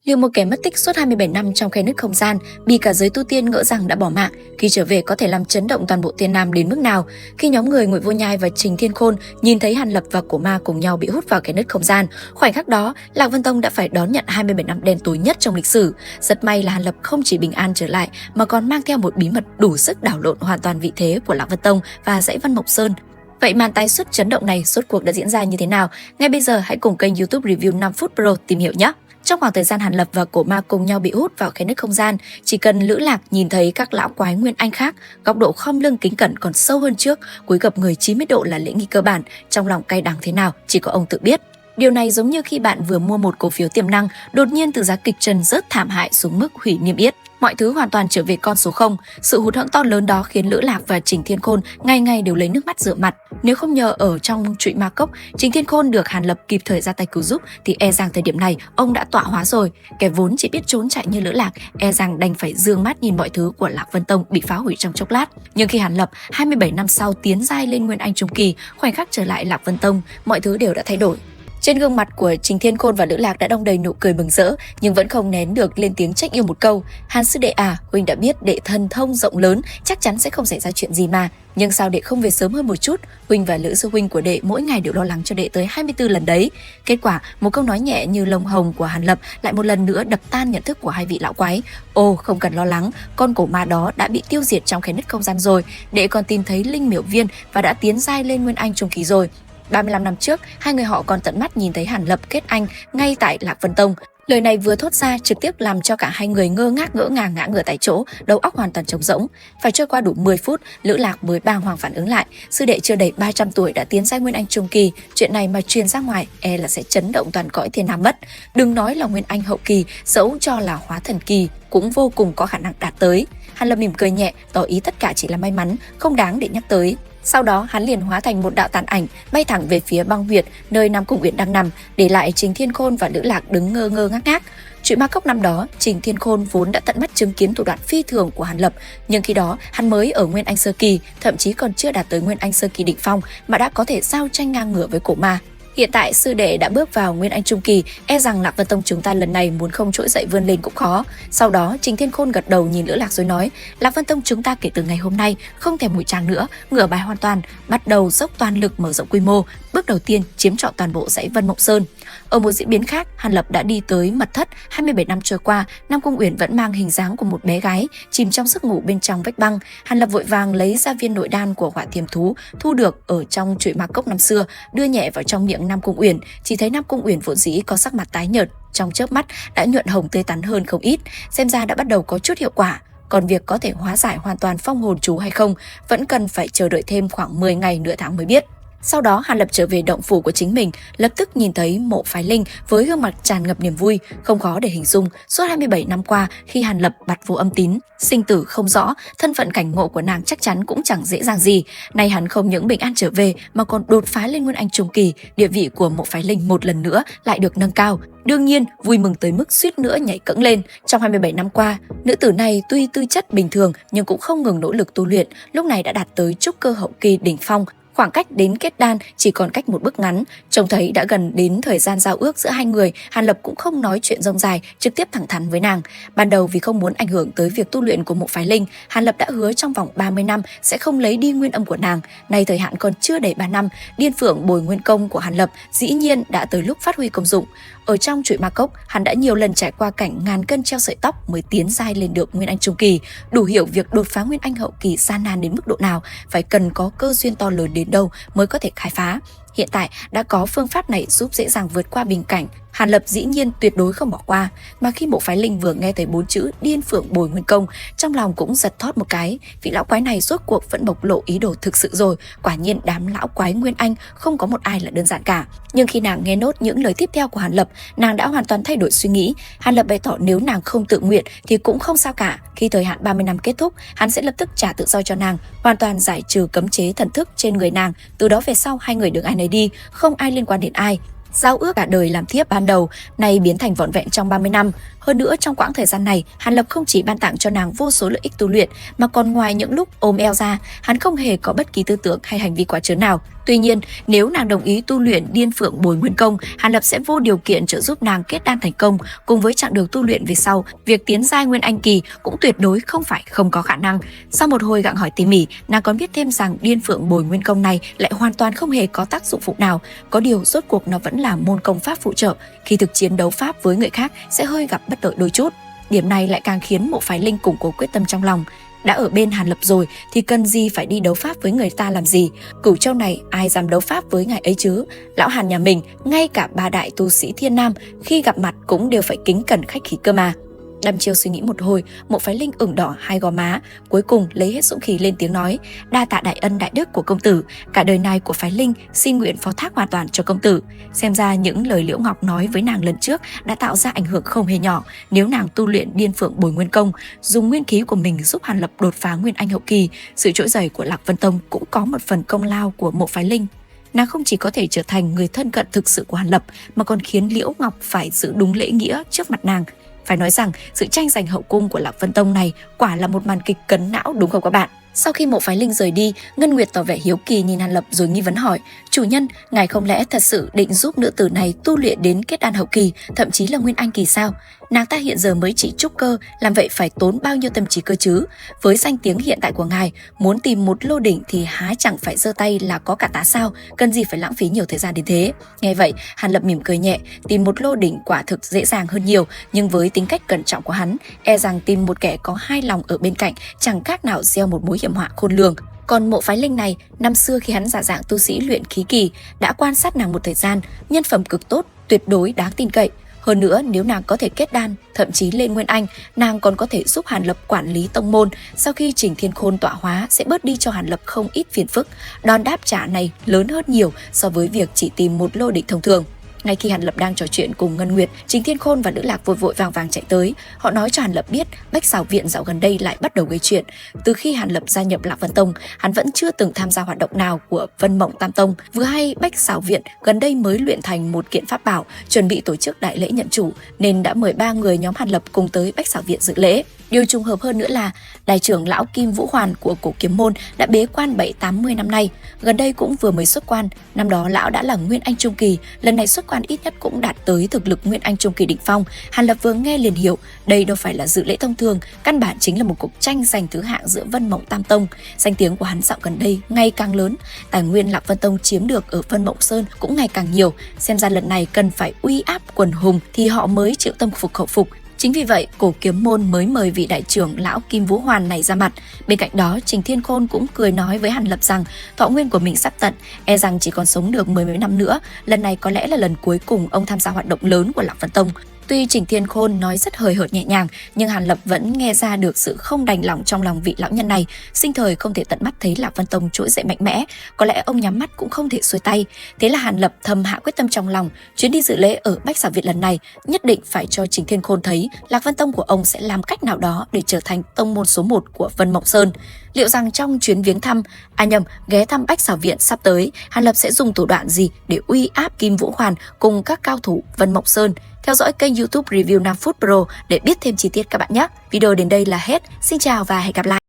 Liệu một kẻ mất tích suốt 27 năm trong khe nứt không gian, bị cả giới tu tiên ngỡ rằng đã bỏ mạng, khi trở về có thể làm chấn động toàn bộ Tiên Nam đến mức nào? Khi nhóm người Ngụy Vô Nhai và Trình Thiên Khôn nhìn thấy Hàn Lập và Cổ Ma cùng nhau bị hút vào khe nứt không gian, khoảnh khắc đó, Lạc Vân Tông đã phải đón nhận 27 năm đen tối nhất trong lịch sử. Rất may là Hàn Lập không chỉ bình an trở lại mà còn mang theo một bí mật đủ sức đảo lộn hoàn toàn vị thế của Lạc Vân Tông và dãy Vân Mộng Sơn. Vậy màn tái xuất chấn động này rốt cuộc đã diễn ra như thế nào? Ngay bây giờ hãy cùng kênh YouTube Review 5 phút Pro tìm hiểu nhé! Trong khoảng thời gian Hàn Lập và Cổ Ma cùng nhau bị hút vào khe nứt không gian, chỉ cần Lữ Lạc nhìn thấy các lão quái nguyên anh khác, góc độ khom lưng kính cẩn còn sâu hơn trước, cúi gập người 90 độ là lễ nghi cơ bản, trong lòng cay đắng thế nào chỉ có ông tự biết. Điều này giống như khi bạn vừa mua một cổ phiếu tiềm năng, đột nhiên từ giá kịch trần rớt thảm hại xuống mức hủy niêm yết. Mọi thứ hoàn toàn trở về con số 0. Sự hụt hẫng to lớn đó khiến Lữ Lạc và Trình Thiên Khôn ngày ngày đều lấy nước mắt rửa mặt. Nếu không nhờ ở trong trụy ma cốc, Trình Thiên Khôn được Hàn Lập kịp thời ra tay cứu giúp thì e rằng thời điểm này ông đã tọa hóa rồi. Kẻ vốn chỉ biết trốn chạy như Lữ Lạc e rằng đành phải dương mắt nhìn mọi thứ của Lạc Vân Tông bị phá hủy trong chốc lát. Nhưng khi Hàn Lập 27 năm sau tiến giai lên Nguyên Anh trung kỳ, khoảnh khắc trở lại Lạc Vân Tông, mọi thứ đều đã thay đổi. Trên gương mặt của Trình Thiên Khôn và Lữ Lạc đã đong đầy nụ cười mừng rỡ, nhưng vẫn không nén được lên tiếng trách yêu một câu: "Hàn sư đệ à, huynh đã biết đệ thần thông rộng lớn, chắc chắn sẽ không xảy ra chuyện gì mà, nhưng sao đệ không về sớm hơn một chút? Huynh và Lữ sư huynh của đệ mỗi ngày đều lo lắng cho đệ tới 24 lần đấy." Kết quả, một câu nói nhẹ như lông hồng của Hàn Lập lại một lần nữa đập tan nhận thức của hai vị lão quái. "Ồ, không cần lo lắng, con cổ ma đó đã bị tiêu diệt trong khe nứt không gian rồi, đệ còn tìm thấy linh miểu viên và đã tiến giai lên Nguyên Anh trung kỳ rồi." 35 năm trước, hai người họ còn tận mắt nhìn thấy Hàn Lập kết anh ngay tại Lạc Vân Tông. Lời này vừa thốt ra trực tiếp làm cho cả hai người ngơ ngác ngỡ ngàng ngã ngửa tại chỗ, đầu óc hoàn toàn trống rỗng. Phải trôi qua đủ 10 phút, Lữ Lạc mới bàng hoàng phản ứng lại, sư đệ chưa đầy 300 tuổi đã tiến giai Nguyên Anh trung kỳ, chuyện này mà truyền ra ngoài e là sẽ chấn động toàn cõi thiên nam mất. Đừng nói là Nguyên Anh hậu kỳ, dẫu cho là hóa thần kỳ cũng vô cùng có khả năng đạt tới. Hàn Lập mỉm cười nhẹ, tỏ ý tất cả chỉ là may mắn, không đáng để nhắc tới. Sau đó hắn liền hóa thành một đạo tàn ảnh bay thẳng về phía băng huyệt nơi Nam Cung Uyển đang nằm, để lại Trình Thiên Khôn và Lữ Lạc đứng ngơ ngơ ngác ngác. Chuyện ma cốc năm đó, Trình Thiên Khôn vốn đã tận mắt chứng kiến thủ đoạn phi thường của Hàn Lập, nhưng khi đó hắn mới ở Nguyên Anh sơ kỳ, thậm chí còn chưa đạt tới Nguyên Anh sơ kỳ đỉnh phong mà đã có thể giao tranh ngang ngửa với Cổ Ma. Hiện tại sư đệ đã bước vào Nguyên Anh trung kỳ, e rằng Lạc Vân Tông chúng ta lần này muốn không trỗi dậy vươn lên cũng khó. Sau đó Trình Thiên Khôn gật đầu nhìn Lữ Lạc rồi nói: "Lạc Vân Tông chúng ta kể từ ngày hôm nay không thèm ngụy trang nữa, ngửa bài hoàn toàn, bắt đầu dốc toàn lực mở rộng quy mô, bước đầu tiên chiếm trọn toàn bộ dãy Vân Mộng Sơn." Ở một diễn biến khác, Hàn Lập đã đi tới mật thất. 27 năm trôi qua, Nam Cung Uyển vẫn mang hình dáng của một bé gái chìm trong giấc ngủ bên trong vách băng. Hàn Lập vội vàng lấy ra viên nội đan của Hỏa Thiềm Thú thu được ở trong trụy ma cốc năm xưa, đưa nhẹ vào trong miệng Nam Cung Uyển. Chỉ thấy Nam Cung Uyển vốn dĩ có sắc mặt tái nhợt, trong chớp mắt đã nhuận hồng tươi tắn hơn không ít, xem ra đã bắt đầu có chút hiệu quả. Còn việc có thể hóa giải hoàn toàn phong hồn chú hay không vẫn cần phải chờ đợi thêm khoảng 10 ngày nửa tháng mới biết. Sau đó Hàn Lập trở về động phủ của chính mình, lập tức nhìn thấy Mộ Phái Linh với gương mặt tràn ngập niềm vui, không khó để hình dung suốt 27 năm qua khi Hàn Lập bặt vô âm tín, sinh tử không rõ, thân phận cảnh ngộ của nàng chắc chắn cũng chẳng dễ dàng gì. Nay hắn không những bình an trở về mà còn đột phá lên Nguyên Anh trung kỳ, địa vị của Mộ Phái Linh một lần nữa lại được nâng cao. Đương nhiên, vui mừng tới mức suýt nữa nhảy cẫng lên. Trong 27 năm qua, nữ tử này tuy tư chất bình thường nhưng cũng không ngừng nỗ lực tu luyện, lúc này đã đạt tới trúc cơ hậu kỳ đỉnh phong. Khoảng cách đến kết đan chỉ còn cách một bước ngắn, trông thấy đã gần đến thời gian giao ước giữa hai người, Hàn Lập cũng không nói chuyện rông dài, trực tiếp thẳng thắn với nàng. Ban đầu vì không muốn ảnh hưởng tới việc tu luyện của Mộ Phái Linh, Hàn Lập đã hứa trong vòng 30 năm sẽ không lấy đi nguyên âm của nàng. Nay thời hạn còn chưa đầy 3 năm, Điên Phượng bồi nguyên công của Hàn Lập dĩ nhiên đã tới lúc phát huy công dụng. Ở trong trụy ma cốc, hắn đã nhiều lần trải qua cảnh ngàn cân treo sợi tóc mới tiến giai lên được Nguyên Anh trung kỳ, đủ hiểu việc đột phá Nguyên Anh hậu kỳ gian nan đến mức độ nào, phải cần có cơ duyên to lớn đến đâu mới có thể khai phá. Hiện tại đã có phương pháp này giúp dễ dàng vượt qua bình cảnh, Hàn Lập dĩ nhiên tuyệt đối không bỏ qua. Mà khi Mộ Phái Linh vừa nghe thấy 4 chữ Điên Phượng bồi nguyên công, trong lòng cũng giật thót một cái, vị lão quái này rốt cuộc vẫn bộc lộ ý đồ thực sự rồi. Quả nhiên đám lão quái Nguyên Anh không có một ai là đơn giản cả. Nhưng khi nàng nghe nốt những lời tiếp theo của Hàn Lập, nàng đã hoàn toàn thay đổi suy nghĩ. Hàn Lập bày tỏ nếu nàng không tự nguyện thì cũng không sao cả, khi thời hạn 30 năm kết thúc, hắn sẽ lập tức trả tự do cho nàng, hoàn toàn giải trừ cấm chế thần thức trên người nàng. Từ đó về sau hai người đường ai nấy đi, không ai liên quan đến ai. Giao ước cả đời làm thiếp ban đầu nay biến thành vỏn vẹn trong 30 năm. Hơn nữa trong quãng thời gian này, Hàn Lập không chỉ ban tặng cho nàng vô số lợi ích tu luyện, mà còn ngoài những lúc ôm eo ra, hắn không hề có bất kỳ tư tưởng hay hành vi quá trớn nào. Tuy nhiên, nếu nàng đồng ý tu luyện Điên Phượng Bồi Nguyên Công, Hàn Lập sẽ vô điều kiện trợ giúp nàng kết đan thành công. Cùng với chặng đường tu luyện về sau, việc tiến giai Nguyên Anh kỳ cũng tuyệt đối không phải không có khả năng. Sau một hồi gặng hỏi tỉ mỉ, nàng còn biết thêm rằng Điên Phượng Bồi Nguyên Công này lại hoàn toàn không hề có tác dụng phụ nào. Có điều rốt cuộc nó vẫn là môn công pháp phụ trợ, khi thực chiến đấu pháp với người khác sẽ hơi gặp bất lợi đôi chút. Điểm này lại càng khiến Mộ Phái Linh củng cố quyết tâm trong lòng. Đã ở bên Hàn Lập rồi thì cần gì phải đi đấu pháp với người ta làm gì. Cửu Châu này ai dám đấu pháp với ngài ấy chứ. Lão Hàn nhà mình, ngay cả ba đại tu sĩ Thiên Nam khi gặp mặt cũng đều phải kính cẩn khách khí cơ mà. Đăm chiêu suy nghĩ một hồi, Mộ Phái Linh ửng đỏ hai gò má, cuối cùng lấy hết dũng khí lên tiếng nói: đa tạ đại ân đại đức của công tử, cả đời này của Phái Linh xin nguyện phó thác hoàn toàn cho công tử. Xem ra những lời Liễu Ngọc nói với nàng lần trước đã tạo ra ảnh hưởng không hề nhỏ. Nếu nàng tu luyện Điên Phượng Bồi Nguyên Công, dùng nguyên khí của mình giúp Hàn Lập đột phá Nguyên Anh hậu kỳ, sự trỗi dậy của Lạc Vân Tông cũng có một phần công lao của Mộ Phái Linh. Nàng không chỉ có thể trở thành người thân cận thực sự của Hàn Lập, mà còn khiến Liễu Ngọc phải giữ đúng lễ nghĩa trước mặt nàng. Phải nói rằng sự tranh giành hậu cung của Lạc Vân Tông này quả là một màn kịch cấn não, đúng không các bạn? Sau khi Mộ Phái Linh rời đi, Ngân Nguyệt tỏ vẻ hiếu kỳ nhìn Hàn Lập rồi nghi vấn hỏi: chủ nhân, ngài không lẽ thật sự định giúp nữ tử này tu luyện đến kết đan hậu kỳ, thậm chí là Nguyên Anh kỳ sao? Nàng ta hiện giờ mới chỉ trúc cơ, làm vậy phải tốn bao nhiêu tâm trí cơ chứ? Với danh tiếng hiện tại của ngài, muốn tìm một lô đỉnh thì há chẳng phải giơ tay là có cả tá sao, cần gì phải lãng phí nhiều thời gian đến thế. Nghe vậy, Hàn Lập mỉm cười nhẹ, tìm một lô đỉnh quả thực dễ dàng hơn nhiều, nhưng với tính cách cẩn trọng của hắn, e rằng tìm một kẻ có hai lòng ở bên cạnh chẳng khác nào gieo một mối hiểm họa khôn lường. Còn Mộ Phái Linh này, năm xưa khi hắn giả dạng tu sĩ luyện khí kỳ, đã quan sát nàng một thời gian, nhân phẩm cực tốt, tuyệt đối đáng tin cậy. Hơn nữa, nếu nàng có thể kết đan, thậm chí lên Nguyên Anh, nàng còn có thể giúp Hàn Lập quản lý tông môn. Sau khi Trình Thiên Khôn tọa hóa sẽ bớt đi cho Hàn Lập không ít phiền phức. Đòn đáp trả này lớn hơn nhiều so với việc chỉ tìm một lô đỉnh thông thường. Ngay khi Hàn Lập đang trò chuyện cùng Ngân Nguyệt, Trình Thiên Khôn và Lữ Lạc vội vội vàng vàng chạy tới. Họ nói cho Hàn Lập biết Bách Xảo Viện dạo gần đây lại bắt đầu gây chuyện. Từ khi Hàn Lập gia nhập Lạc Vân Tông, hắn vẫn chưa từng tham gia hoạt động nào của Vân Mộng Tam Tông. Vừa hay Bách Xảo Viện gần đây mới luyện thành một kiện pháp bảo, chuẩn bị tổ chức đại lễ nhận chủ, nên đã mời 3 người nhóm Hàn Lập cùng tới Bách Xảo Viện dự lễ. Điều trùng hợp hơn nữa là đại trưởng lão Kim Vũ Hoàn của Cổ Kiếm Môn đã bế quan 7-80 năm nay, gần đây cũng vừa mới xuất quan. Năm đó lão đã là Nguyên Anh trung kỳ, lần này xuất quan ít nhất cũng đạt tới thực lực Nguyên Anh trung kỳ đỉnh phong. Hàn Lập vừa nghe liền hiểu, đây đâu phải là dự lễ thông thường, căn bản chính là một cuộc tranh giành thứ hạng giữa Vân Mộng Tam Tông. Danh tiếng của hắn dạo gần đây ngày càng lớn, tài nguyên Lạc Vân Tông chiếm được ở Vân Mộng Sơn cũng ngày càng nhiều, xem ra lần này cần phải uy áp quần hùng thì họ mới chịu tâm phục khẩu phục. Chính vì vậy, Cổ Kiếm Môn mới mời vị đại trưởng lão Kim Vũ Hoàn này ra mặt. Bên cạnh đó, Trình Thiên Khôn cũng cười nói với Hàn Lập rằng thọ nguyên của mình sắp tận, e rằng chỉ còn sống được 10 mấy năm nữa. Lần này có lẽ là lần cuối cùng ông tham gia hoạt động lớn của Lạc Vân Tông. Tuy Trình Thiên Khôn nói rất hời hợt nhẹ nhàng, nhưng Hàn Lập vẫn nghe ra được sự không đành lòng trong lòng vị lão nhân này. Sinh thời không thể tận mắt thấy Lạc Vân Tông trỗi dậy mạnh mẽ, có lẽ ông nhắm mắt cũng không thể xuôi tay. Thế là Hàn Lập thầm hạ quyết tâm trong lòng, chuyến đi dự lễ ở Bách Xảo Viện lần này nhất định phải cho Trình Thiên Khôn thấy Lạc Vân Tông của ông sẽ làm cách nào đó để trở thành tông môn số 1 của Vân Mộng Sơn. Liệu rằng trong chuyến viếng thăm, ghé thăm Bách Xảo Viện sắp tới, Hàn Lập sẽ dùng thủ đoạn gì để uy áp Kim Vũ Hoàn cùng các cao thủ Vân Mộng Sơn? Theo dõi kênh YouTube Review 5 Phút Pro để biết thêm chi tiết các bạn nhé. Video đến đây là hết. Xin chào và hẹn gặp lại.